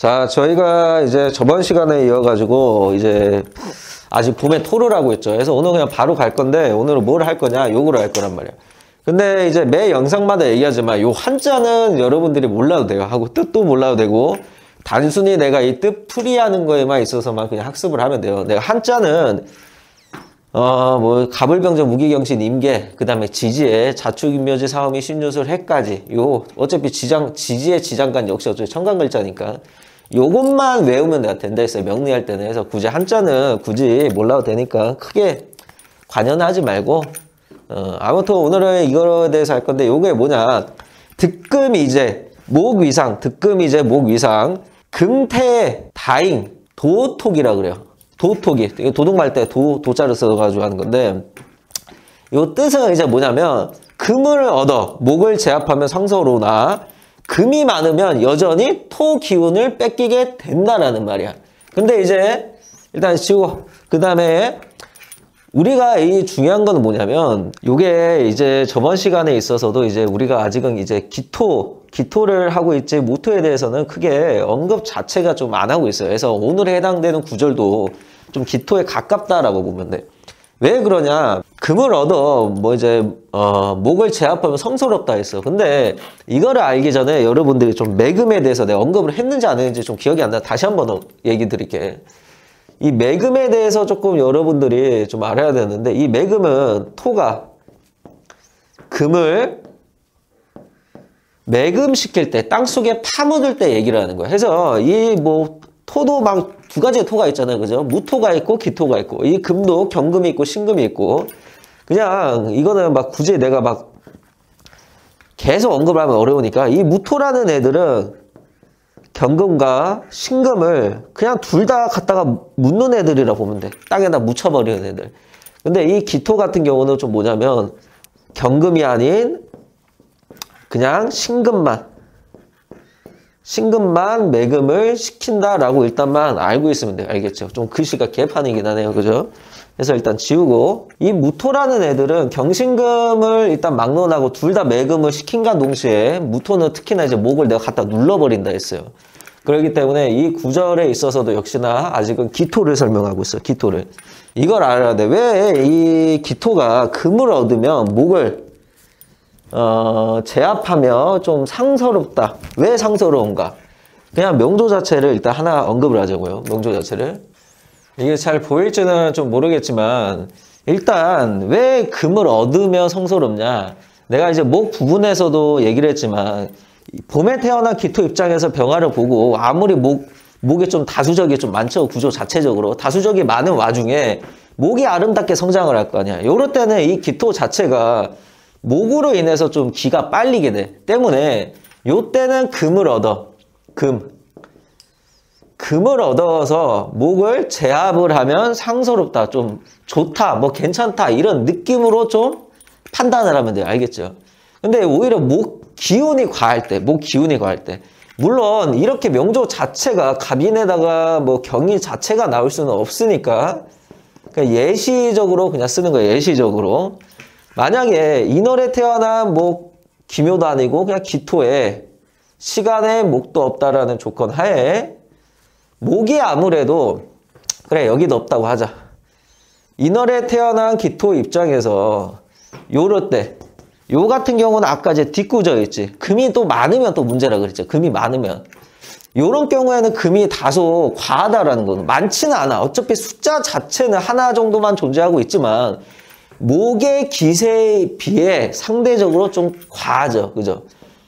자, 저희가 이제 저번 시간에 이어가지고 이제 아직 봄에 토를 하고 있죠. 그래서 오늘 그냥 바로 갈 건데 오늘은 뭘 할 거냐? 요거를 할 거란 말이야. 근데 이제 매 영상마다 얘기하지만 요 한자는 여러분들이 몰라도 돼요. 하고 뜻도 몰라도 되고 단순히 내가 이 뜻 풀이하는 거에만 있어서만 그냥 학습을 하면 돼요. 내가 한자는 뭐 가불병정 무기경신 임계 그 다음에 지지에 자축인묘지 사음이 신유술 해까지 요 어차피 지지의 지장간 역시 어차피 청간글자니까 요것만 외우면 내가 된다 했어요. 명리할 때는. 해서 굳이 한자는 굳이 몰라도 되니까 크게 관여하지 말고 아무튼 오늘은 이거에 대해서 할 건데 요게 뭐냐 득금이제 목위상 득금이제 목위상 금태 다잉 도톡이라 그래요. 도톡이 도둑말 때 도자를 써가지고 하는 건데 요 뜻은 이제 뭐냐면 금을 얻어 목을 제압하면 상서로나 금이 많으면 여전히 토 기운을 뺏기게 된다라는 말이야. 근데 이제 일단 지우고 그 다음에 우리가 이 중요한 건 뭐냐면 요게 이제 저번 시간에 있어서도 이제 우리가 아직은 이제 기토를 하고 있지 모토에 대해서는 크게 언급 자체가 좀 안 하고 있어요. 그래서 오늘에 해당되는 구절도 좀 기토에 가깝다라고 보면 돼. 왜 그러냐? 금을 얻어 뭐 이제 목을 제압하면 성스럽다 했어. 근데 이거를 알기 전에 여러분들이 좀 매금에 대해서 내가 언급을 했는지 안 했는지 좀 기억이 안 나. 다시 한번 더 얘기 드릴게. 이 매금에 대해서 조금 여러분들이 좀 알아야 되는데 이 매금은 토가 금을 매금시킬 때 땅속에 파묻을 때 얘기를 하는 거야. 그래서 이 뭐 토도 막 두 가지의 토가 있잖아요. 그죠? 무토가 있고 기토가 있고 이 금도 경금이 있고 신금이 있고 그냥 이거는 막 굳이 내가 막 계속 언급을 하면 어려우니까 이 무토라는 애들은 경금과 신금을 그냥 둘 다 갖다가 묻는 애들이라 보면 돼. 땅에다 묻혀버리는 애들. 근데 이 기토 같은 경우는 좀 뭐냐면 경금이 아닌 그냥 신금만 매금을 시킨다라고 일단만 알고 있으면 돼요. 알겠죠? 좀 글씨가 개판이긴 하네요. 그죠? 그래서 일단 지우고 이 무토라는 애들은 경신금을 일단 막론하고 둘 다 매금을 시킨과 동시에 무토는 특히나 이제 목을 내가 갖다 눌러버린다 했어요. 그렇기 때문에 이 구절에 있어서도 역시나 아직은 기토를 설명하고 있어요. 기토를. 이걸 알아야 돼. 왜 이 기토가 금을 얻으면 목을 제압하며 좀 상서롭다. 왜 상서로운가? 그냥 명조 자체를 일단 하나 언급을 하자고요. 명조 자체를. 이게 잘 보일지는 좀 모르겠지만 일단 왜 금을 얻으면 성스럽냐? 내가 이제 목 부분에서도 얘기를 했지만 봄에 태어난 기토 입장에서 병화를 보고 아무리 목에 좀 다수적이 좀 많죠. 구조 자체적으로. 다수적이 많은 와중에 목이 아름답게 성장을 할 거 아니야. 요럴 때는 이 기토 자체가 목으로 인해서 좀 기가 빨리게 돼. 때문에 요때는 금을 얻어. 금을 얻어서 목을 제압을 하면 상서롭다. 좀 좋다. 뭐 괜찮다. 이런 느낌으로 좀 판단을 하면 돼요. 알겠죠? 근데 오히려 목 기운이 과할 때. 물론 이렇게 명조 자체가 갑인에다가 뭐 경이 자체가 나올 수는 없으니까 그냥 예시적으로 그냥 쓰는 거예요. 예시적으로. 만약에 인월에 태어난 목 기묘도 아니고 그냥 기토에 시간에 목도 없다라는 조건 하에 목이 아무래도 그래 여기도 없다고 하자. 인월에 태어난 기토 입장에서 요럴 때 요 같은 경우는 아까 이제 뒷구져 있지. 금이 또 많으면 또 문제라 그랬죠. 금이 많으면. 요런 경우에는 금이 다소 과하다라는 거는 많지는 않아. 어차피 숫자 자체는 하나 정도만 존재하고 있지만 목의 기세에 비해 상대적으로 좀 과하죠. 그죠?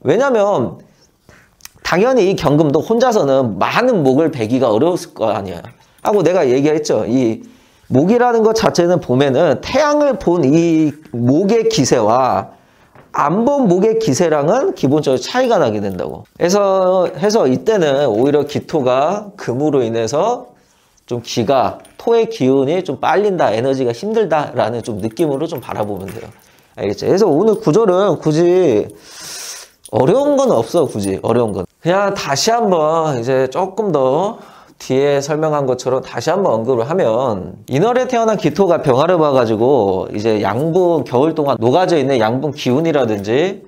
왜냐면 당연히 이 경금도 혼자서는 많은 목을 베기가 어려웠을 거 아니야. 하고 내가 얘기했죠. 이 목이라는 것 자체는 보면은 태양을 본 이 목의 기세와 안 본 목의 기세랑은 기본적으로 차이가 나게 된다고. 해서 이때는 오히려 기토가 금으로 인해서 좀 토의 기운이 좀 빨린다, 에너지가 힘들다라는 좀 느낌으로 좀 바라보면 돼요. 알겠죠? 그래서 오늘 구절은 굳이 어려운 건 없어, 굳이 어려운 건. 그냥 다시 한번 이제 조금 더 뒤에 설명한 것처럼 다시 한번 언급을 하면 인월에 태어난 기토가 병화를 봐가지고 이제 양분 겨울 동안 녹아져 있는 양분 기운이라든지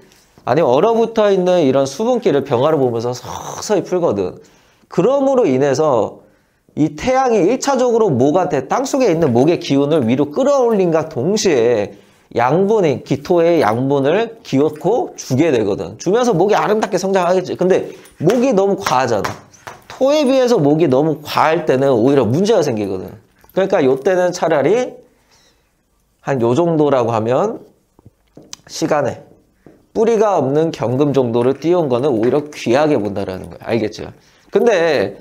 아니면 얼어붙어 있는 이런 수분기를 병화를 보면서 서서히 풀거든. 그러므로 인해서 이 태양이 1차적으로 목한테 땅속에 있는 목의 기운을 위로 끌어올린과 동시에 양분이 기토의 양분을 기어코 주게 되거든. 주면서 목이 아름답게 성장하겠지. 근데 목이 너무 과하잖아. 토에 비해서 목이 너무 과할 때는 오히려 문제가 생기거든. 그러니까 요때는 차라리 한 요 정도라고 하면 시간에 뿌리가 없는 경금 정도를 띄운 거는 오히려 귀하게 본다라는 거야. 알겠죠? 근데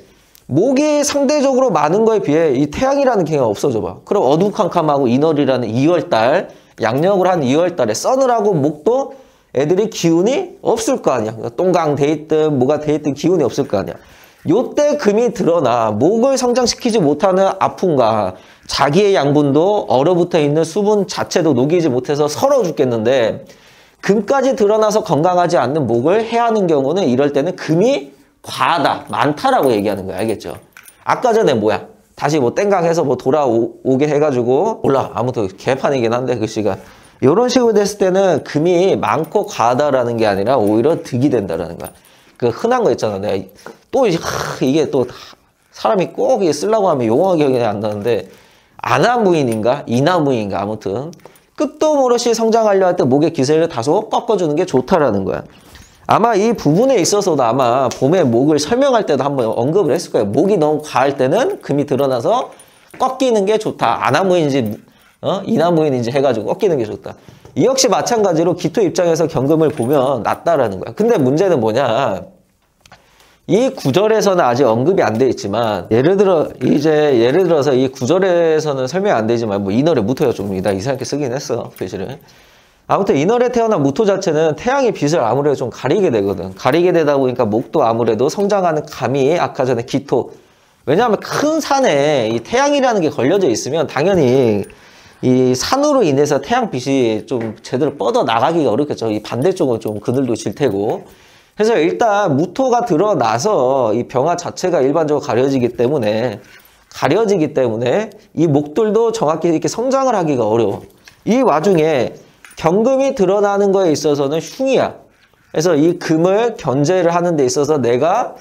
목이 상대적으로 많은 거에 비해 이 태양이라는 개가 없어져 봐. 그럼 어두컴컴하고 인월이라는 2월달, 양력으로 한 2월달에 서늘하고 목도 애들이 기운이 없을 거 아니야. 똥강 돼 있든 뭐가 돼 있든 기운이 없을 거 아니야. 요때 금이 드러나 목을 성장시키지 못하는 아픔과 자기의 양분도 얼어붙어 있는 수분 자체도 녹이지 못해서 설어 죽겠는데 금까지 드러나서 건강하지 않는 목을 해하는 경우는 이럴 때는 금이 과하다, 많다라고 얘기하는 거야. 알겠죠? 아까 전에 뭐야? 다시 뭐 땡강해서 뭐 돌아오게 해가지고 몰라. 아무튼 개판이긴 한데 글씨가 이런 식으로 됐을 때는 금이 많고 과하다라는 게 아니라 오히려 득이 된다라는 거야. 그 흔한 거 있잖아. 내가 또 이게 또 사람이 꼭 이게 쓰려고 하면 용어 기억이 안 나는데 아나무인인가 이나무인가 아무튼 끝도 모르시 성장하려 할 때 목의 기세를 다소 꺾어주는 게 좋다라는 거야. 아마 이 부분에 있어서도 아마 봄의 목을 설명할 때도 한번 언급을 했을 거예요. 목이 너무 과할 때는 금이 드러나서 꺾이는 게 좋다. 아나무인인지 이나무인인지 해가지고 꺾이는 게 좋다. 이 역시 마찬가지로 기토 입장에서 경금을 보면 낫다라는 거야. 근데 문제는 뭐냐? 이 구절에서는 아직 언급이 안 돼 있지만 예를 들어서 이 구절에서는 설명이 안 되지만 뭐 인월의 무토가 좀 이상하게 쓰긴 했어. 글씨를. 아무튼 인월에 태어난 무토 자체는 태양의 빛을 아무래도 좀 가리게 되거든. 가리게 되다 보니까 목도 아무래도 성장하는 감이 아까 전에 기토. 왜냐하면 큰 산에 이 태양이라는 게 걸려져 있으면 당연히 이 산으로 인해서 태양빛이 좀 제대로 뻗어 나가기가 어렵겠죠. 이 반대쪽은 좀 그늘도 질 테고. 그래서 일단 무토가 드러나서 이 병화 자체가 일반적으로 가려지기 때문에 이 목들도 정확히 이렇게 성장을 하기가 어려워. 이 와중에 경금이 드러나는 거에 있어서는 흉이야. 그래서 이 금을 견제를 하는 데 있어서 내가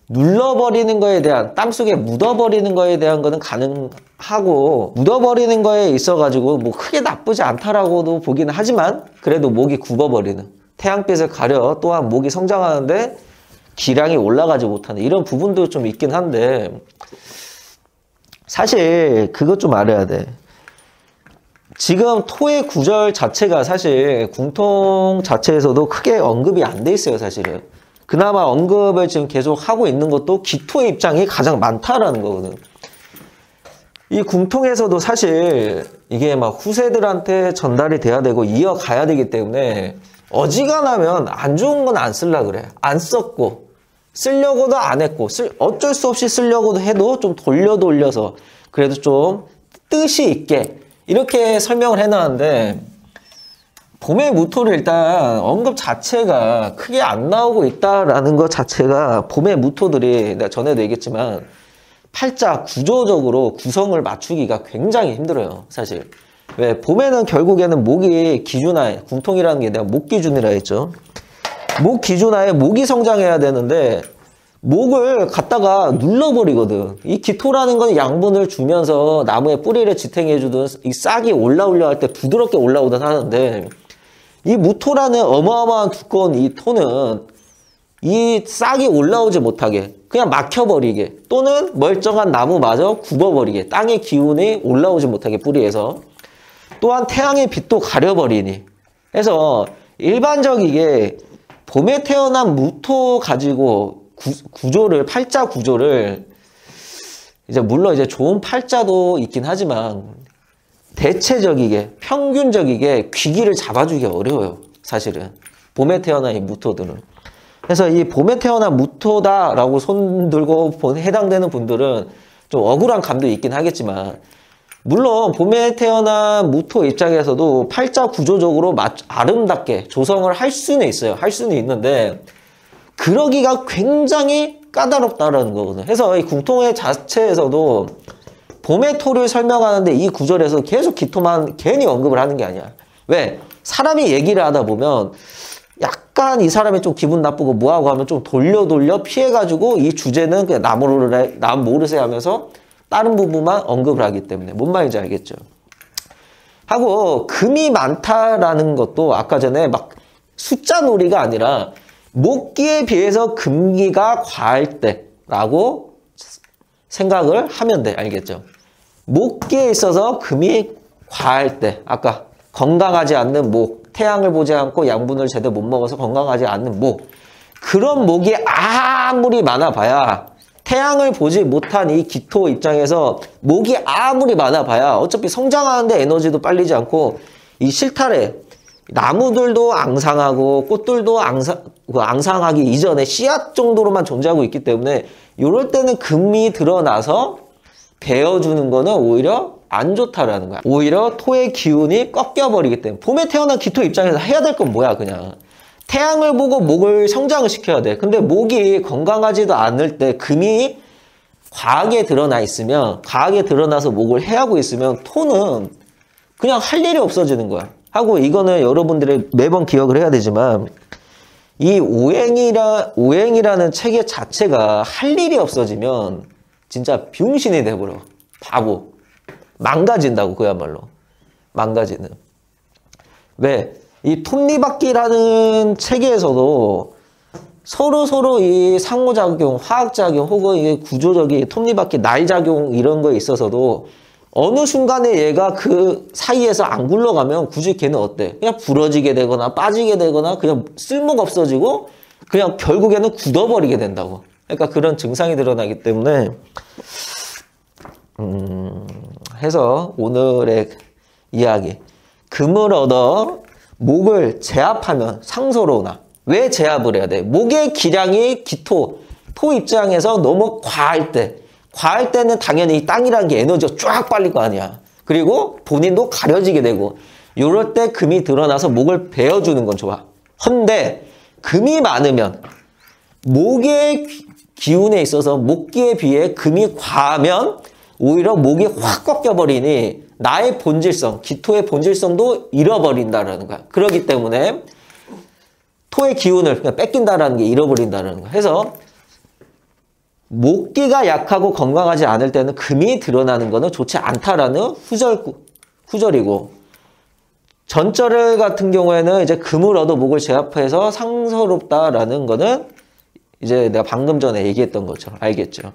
눌러버리는 거에 대한 땅속에 묻어버리는 거에 대한 거는 가능하고 묻어버리는 거에 있어가지고 뭐 크게 나쁘지 않다라고도 보기는 하지만 그래도 목이 굽어버리는 태양빛을 가려 또한 목이 성장하는데 기량이 올라가지 못하는 이런 부분도 좀 있긴 한데 사실 그것 좀 알아야 돼. 지금 토의 구절 자체가 사실 궁통 자체에서도 크게 언급이 안 돼 있어요. 사실은. 그나마 언급을 지금 계속 하고 있는 것도 기토의 입장이 가장 많다라는 거거든. 이 궁통에서도 사실 이게 막 후세들한테 전달이 돼야 되고 이어가야 되기 때문에 어지간하면 안 좋은 건 안 쓰려고 그래. 안 썼고 쓰려고도 안 했고 어쩔 수 없이 쓰려고도 해도 좀 돌려서 그래도 좀 뜻이 있게 이렇게 설명을 해놨는데 봄의 무토를 일단 언급 자체가 크게 안 나오고 있다라는 것 자체가 봄의 무토들이 내가 전에도 얘기했지만 팔자 구조적으로 구성을 맞추기가 굉장히 힘들어요. 사실. 왜? 봄에는 결국에는 목이 기준하에 궁통이라는 게 내가 목 기준이라 했죠. 목 기준하에 목이 성장해야 되는데 목을 갖다가 눌러버리거든. 이 기토라는 건 양분을 주면서 나무의 뿌리를 지탱해주든 이 싹이 올라오려 할 때 부드럽게 올라오든 하는데 이 무토라는 어마어마한 두꺼운 이 토는 이 싹이 올라오지 못하게 그냥 막혀버리게 또는 멀쩡한 나무마저 굽어버리게 땅의 기운이 올라오지 못하게 뿌리에서 또한 태양의 빛도 가려버리니 해서 일반적이게 봄에 태어난 무토 가지고 구조를 팔자 구조를 이제 물론 이제 좋은 팔자도 있긴 하지만 대체적이게 평균적이게 귀기를 잡아주기 어려워요. 사실은 봄에 태어난 이 무토들은. 그래서 이 봄에 태어난 무토다라고 손 들고 해당되는 분들은 좀 억울한 감도 있긴 하겠지만 물론 봄에 태어난 무토 입장에서도 팔자 구조적으로 아름답게 조성을 할 수는 있어요. 할 수는 있는데 그러기가 굉장히 까다롭다라는 거거든요. 그래서 이 궁통의 자체에서도 봄의 토를 설명하는데 이 구절에서 계속 기토만 괜히 언급을 하는 게 아니야. 왜? 사람이 얘기를 하다 보면 약간 이 사람이 좀 기분 나쁘고 뭐하고 하면 좀 돌려 피해가지고 이 주제는 그냥 남 모르세 하면서 다른 부분만 언급을 하기 때문에 뭔 말인지 알겠죠? 하고 금이 많다라는 것도 아까 전에 막 숫자 놀이가 아니라 목기에 비해서 금기가 과할 때라고 생각을 하면 돼. 알겠죠? 목기에 있어서 금이 과할 때 아까 건강하지 않는 목, 태양을 보지 않고 양분을 제대로 못 먹어서 건강하지 않는 목, 그런 목이 아무리 많아봐야 태양을 보지 못한 이 기토 입장에서 목이 아무리 많아봐야 어차피 성장하는데 에너지도 빨리지 않고 이 실타래 나무들도 앙상하고 꽃들도 앙상하기 이전에 씨앗 정도로만 존재하고 있기 때문에 이럴 때는 금이 드러나서 베어주는 거는 오히려 안 좋다라는 거야. 오히려 토의 기운이 꺾여버리기 때문에 봄에 태어난 기토 입장에서 해야 될 건 뭐야? 그냥 태양을 보고 목을 성장을 시켜야 돼. 근데 목이 건강하지도 않을 때 금이 과하게 드러나 있으면, 과하게 드러나서 목을 해하고 있으면 토는 그냥 할 일이 없어지는 거야. 하고 이거는 여러분들이 매번 기억을 해야 되지만 이 오행이라는 체계 자체가 할 일이 없어지면 진짜 병신이 돼버려. 바보. 망가진다고, 그야말로. 망가지는. 왜? 이 톱니바퀴라는 체계에서도 서로 이 상호작용, 화학작용 혹은 이 구조적인 톱니바퀴 날작용 이런 거에 있어서도 어느 순간에 얘가 그 사이에서 안 굴러가면 굳이 걔는 어때? 그냥 부러지게 되거나 빠지게 되거나 그냥 쓸모가 없어지고 그냥 결국에는 굳어버리게 된다고. 그러니까 그런 증상이 드러나기 때문에 해서 오늘의 이야기, 금을 얻어 목을 제압하면 상서로우나. 왜 제압을 해야 돼? 목의 기량이 토 입장에서 너무 과할 때는 당연히 땅이라는 게 에너지가 쫙 빨릴 거 아니야. 그리고 본인도 가려지게 되고 이럴 때 금이 드러나서 목을 베어주는 건 좋아. 헌데 금이 많으면 목의 기운에 있어서 목기에 비해 금이 과하면 오히려 목이 확 꺾여버리니 나의 본질성, 기토의 본질성도 잃어버린다라는 거야. 그렇기 때문에 토의 기운을 그냥 뺏긴다라는 게 잃어버린다라는 거야. 해서 목기가 약하고 건강하지 않을 때는 금이 드러나는 거는 좋지 않다라는 후절이고, 전절 같은 경우에는 이제 금을 얻어 목을 제압해서 상서롭다라는 거는 이제 내가 방금 전에 얘기했던 것처럼 알겠죠?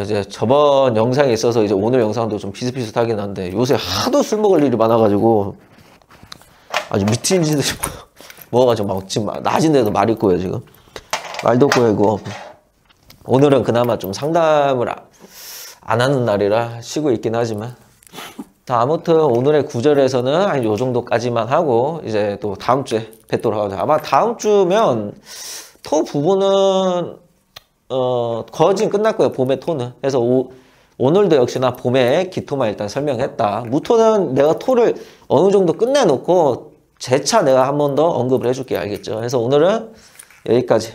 이제 저번 영상에 있어서 이제 오늘 영상도 좀 비슷비슷하긴 한데 요새 하도 술 먹을 일이 많아가지고 아주 미친 짓을 먹어가지고 막 지금 낮인데도 말이 꼬여 지금. 말도 꼬이고 오늘은 그나마 좀 상담을 안 하는 날이라 쉬고 있긴 하지만 아무튼 오늘의 구절에서는 한 요 정도까지만 하고 이제 또 다음 주에 뵙도록 하죠. 아마 다음 주면 토 부분은 거진 끝날 거예요. 봄의 토는. 그래서 오늘도 역시나 봄의 기토만 일단 설명했다. 무토는 내가 토를 어느 정도 끝내놓고 재차 내가 한 번 더 언급을 해줄게요. 알겠죠? 그래서 오늘은 여기까지.